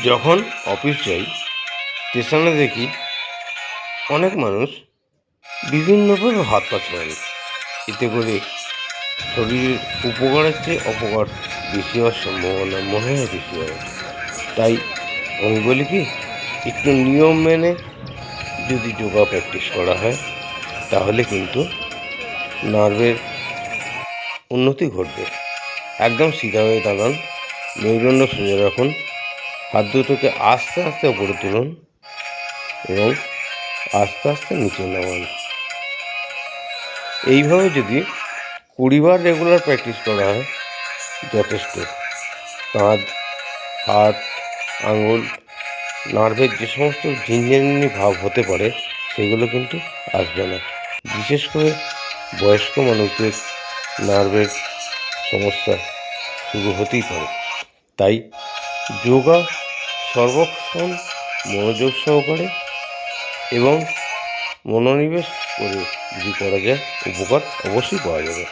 যখন অফিস যাই স্টেশনে দেখি অনেক মানুষ বিভিন্নভাবে হাত পা ছড়ান। এতে করে শরীরের উপকারের চেয়ে অপকার বেশি হওয়ার সম্ভাবনা মনে হয় বেশি হয়। তাই আমি বলি কি, একটু নিয়ম মেনে যদি যোগা প্র্যাকটিস করা হয় তাহলে কিন্তু নার্ভের উন্নতি ঘটবে। একদম সিধা হয়ে দাঁড়ান, মেরুদণ্ড সোজা রাখুন, হাত দুটোকে আস্তে আস্তে উপরে তুলুন এবং আস্তে আস্তে নিচে নামান। এইভাবে যদি 20 বার রেগুলার প্র্যাকটিস করা হয় যথেষ্ট। কাঁধ, হাত, আঙুল, নার্ভের যে সমস্ত ঝিনঝিনি ভাব হতে পারে সেগুলো কিন্তু আসবে না। বিশেষ করে বয়স্ক মানুষদের নার্ভের সমস্যা শুরু হতেই পারে। তাই যোগা সর্বক্ষণ মনোযোগ সহকারে এবং মনোনিবেশ করে যদি করা যায় উপকার অবশ্যই পাওয়া যাবে।